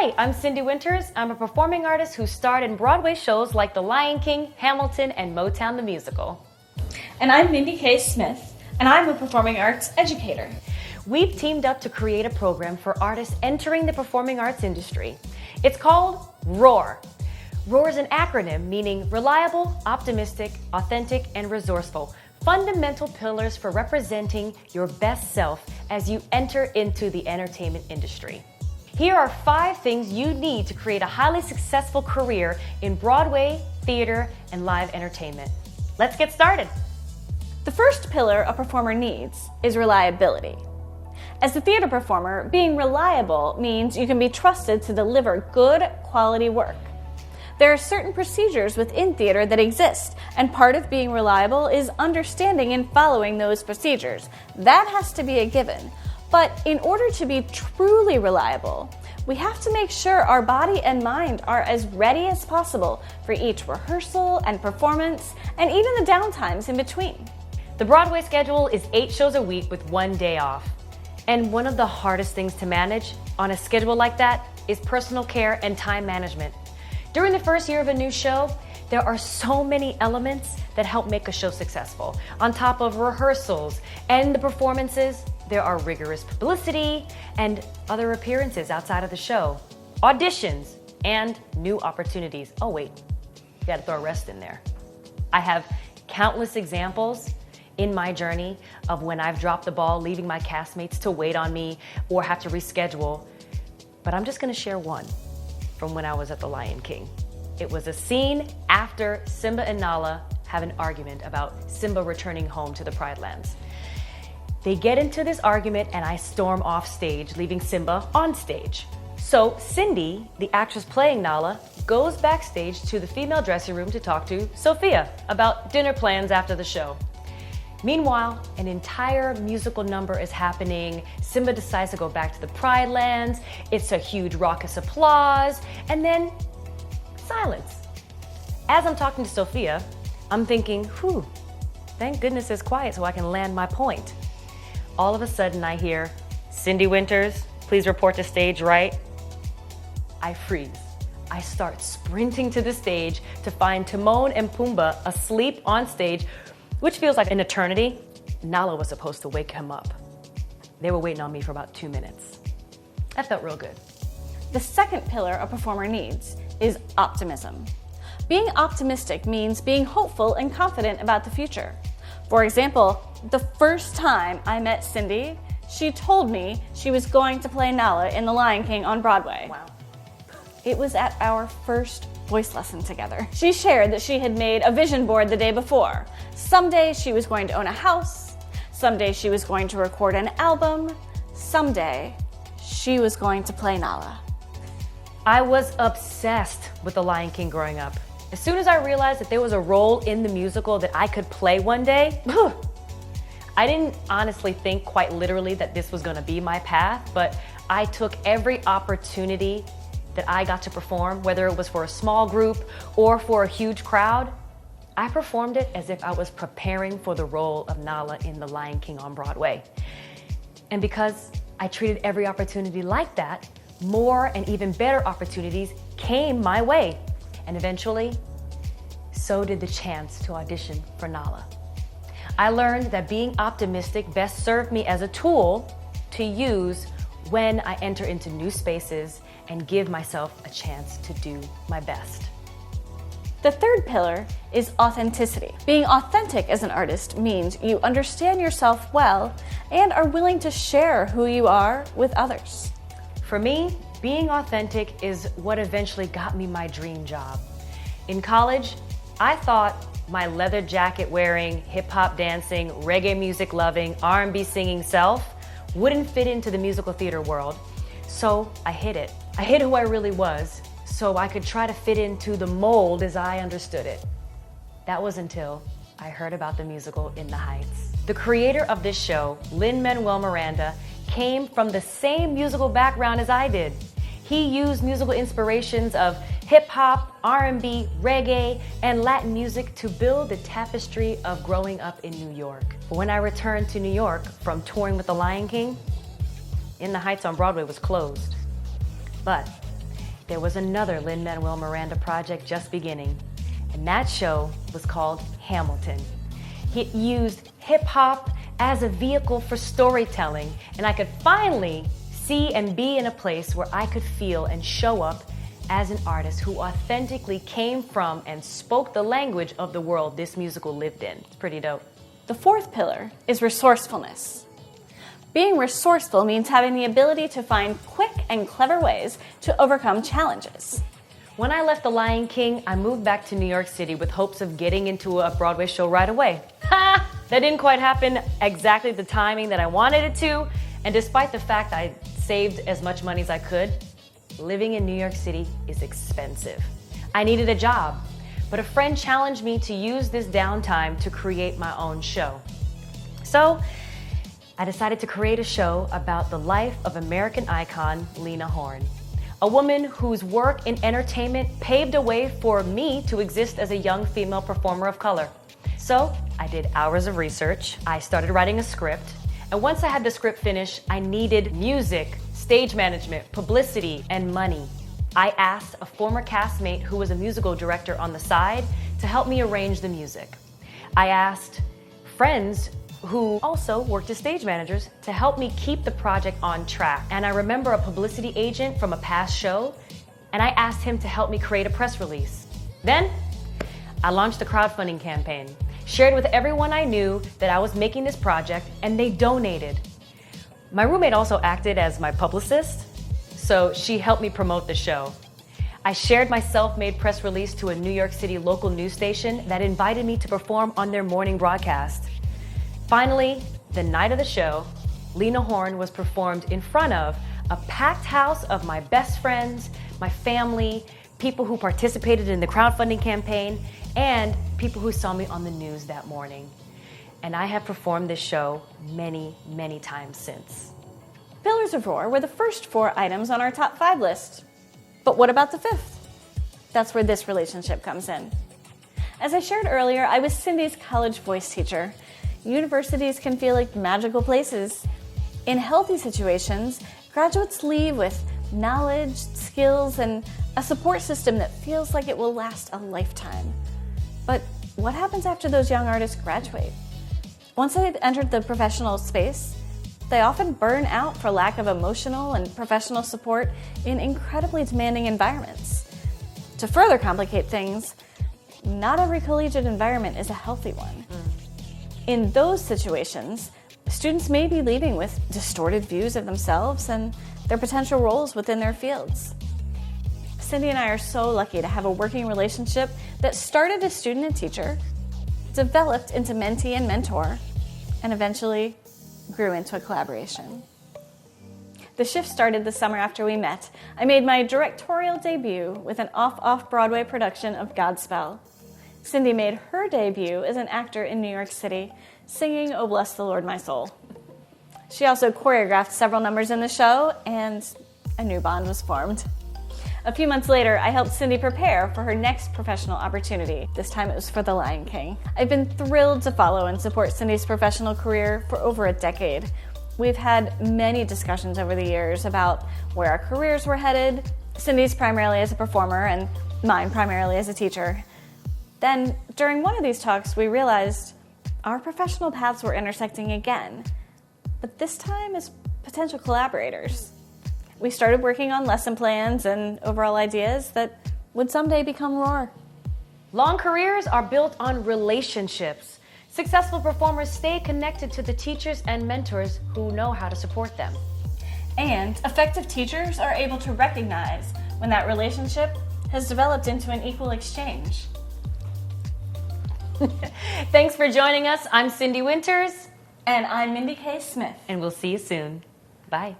Hi, I'm Syndee Winters. I'm a performing artist who starred in Broadway shows like The Lion King, Hamilton, and Motown the Musical. And I'm Mindy Kay Smith, and I'm a performing arts educator. We've teamed up to create a program for artists entering the performing arts industry. It's called ROAR. ROAR is an acronym meaning reliable, optimistic, authentic, and resourceful. Fundamental pillars for representing your best self as you enter into the entertainment industry. Here are 5 things you need to create a highly successful career in Broadway, theater, and live entertainment. Let's get started. The first pillar a performer needs is reliability. As a theater performer, being reliable means you can be trusted to deliver good quality work. There are certain procedures within theater that exist, and part of being reliable is understanding and following those procedures. That has to be a given. But in order to be truly reliable, we have to make sure our body and mind are as ready as possible for each rehearsal and performance, and even the downtimes in between. The Broadway schedule is 8 shows a week with 1 day off. And one of the hardest things to manage on a schedule like that is personal care and time management. During the first year of a new show, there are so many elements that help make a show successful. On top of rehearsals and the performances, there are rigorous publicity and other appearances outside of the show, auditions, and new opportunities. Oh wait, you gotta throw rest in there. I have countless examples in my journey of when I've dropped the ball, leaving my castmates to wait on me or have to reschedule. But I'm just gonna share one from when I was at The Lion King. It was a scene after Simba and Nala have an argument about Simba returning home to the Pride Lands. They get into this argument and I storm off stage, leaving Simba on stage. So Syndee, the actress playing Nala, goes backstage to the female dressing room to talk to Sophia about dinner plans after the show. Meanwhile, an entire musical number is happening. Simba decides to go back to the Pride Lands. It's a huge raucous applause, and then silence. As I'm talking to Sophia, I'm thinking, whew, thank goodness it's quiet so I can land my point. All of a sudden I hear, Syndee Winters, please report to stage right. I freeze. I start sprinting to the stage to find Timon and Pumbaa asleep on stage, which feels like an eternity. Nala was supposed to wake him up. They were waiting on me for about 2 minutes. That felt real good. The second pillar a performer needs is optimism. Being optimistic means being hopeful and confident about the future. For example, the first time I met Syndee, she told me she was going to play Nala in The Lion King on Broadway. Wow. It was at our first voice lesson together. She shared that she had made a vision board the day before. Someday she was going to own a house. Someday she was going to record an album. Someday she was going to play Nala. I was obsessed with The Lion King growing up. As soon as I realized that there was a role in the musical that I could play one day, I didn't honestly think quite literally that this was gonna be my path, but I took every opportunity that I got to perform, whether it was for a small group or for a huge crowd. I performed it as if I was preparing for the role of Nala in The Lion King on Broadway. And because I treated every opportunity like that, more and even better opportunities came my way. And eventually, so did the chance to audition for Nala. I learned that being optimistic best served me as a tool to use when I enter into new spaces and give myself a chance to do my best. The third pillar is authenticity. Being authentic as an artist means you understand yourself well and are willing to share who you are with others. For me, being authentic is what eventually got me my dream job. In college, I thought my leather jacket wearing, hip hop dancing, reggae music loving, R&B singing self wouldn't fit into the musical theater world. So I hid it. I hid who I really was so I could try to fit into the mold as I understood it. That was until I heard about the musical In the Heights. The creator of this show, Lin-Manuel Miranda, came from the same musical background as I did. He used musical inspirations of hip-hop, R&B, reggae, and Latin music to build the tapestry of growing up in New York. When I returned to New York from touring with The Lion King, In the Heights on Broadway was closed. But there was another Lin-Manuel Miranda project just beginning, and that show was called Hamilton. It used hip-hop as a vehicle for storytelling, and I could finally see and be in a place where I could feel and show up as an artist who authentically came from and spoke the language of the world this musical lived in. It's pretty dope. The fourth pillar is resourcefulness. Being resourceful means having the ability to find quick and clever ways to overcome challenges. When I left The Lion King, I moved back to New York City with hopes of getting into a Broadway show right away. Ha! That didn't quite happen exactly the timing that I wanted it to, and despite the fact I saved as much money as I could, living in New York City is expensive. I needed a job, but a friend challenged me to use this downtime to create my own show. So, I decided to create a show about the life of American icon Lena Horne, a woman whose work in entertainment paved a way for me to exist as a young female performer of color. So, I did hours of research, I started writing a script, and once I had the script finished, I needed music, stage management, publicity, and money. I asked a former castmate who was a musical director on the side to help me arrange the music. I asked friends who also worked as stage managers to help me keep the project on track. And I remember a publicity agent from a past show, and I asked him to help me create a press release. Then, I launched a crowdfunding campaign, shared with everyone I knew that I was making this project, and they donated. My roommate also acted as my publicist, so she helped me promote the show. I shared my self-made press release to a New York City local news station that invited me to perform on their morning broadcast. Finally, the night of the show, Lena Horne was performed in front of a packed house of my best friends, my family, people who participated in the crowdfunding campaign, and people who saw me on the news that morning. And I have performed this show many, many times since. Pillars of Roar were the first 4 items on our top 5 list. But what about the 5th? That's where this relationship comes in. As I shared earlier, I was Syndee's college voice teacher. Universities can feel like magical places. In healthy situations, graduates leave with knowledge, skills, and a support system that feels like it will last a lifetime. But what happens after those young artists graduate? Once they've entered the professional space, they often burn out for lack of emotional and professional support in incredibly demanding environments. To further complicate things, not every collegiate environment is a healthy one. In those situations, students may be leaving with distorted views of themselves and their potential roles within their fields. Syndee and I are so lucky to have a working relationship that started as student and teacher, developed into mentee and mentor, and eventually grew into a collaboration. The shift started the summer after we met. I made my directorial debut with an off-Broadway production of Godspell. Syndee made her debut as an actor in New York City, singing "Oh Bless the Lord My Soul." She also choreographed several numbers in the show, and a new bond was formed. A few months later, I helped Syndee prepare for her next professional opportunity. This time it was for The Lion King. I've been thrilled to follow and support Syndee's professional career for over a decade. We've had many discussions over the years about where our careers were headed, Syndee's primarily as a performer and mine primarily as a teacher. Then, during one of these talks, we realized our professional paths were intersecting again, but this time as potential collaborators. We started working on lesson plans and overall ideas that would someday become Roar. Long careers are built on relationships. Successful performers stay connected to the teachers and mentors who know how to support them. And effective teachers are able to recognize when that relationship has developed into an equal exchange. Thanks for joining us. I'm Syndee Winters. And I'm Mindy Kay Smith. And we'll see you soon. Bye.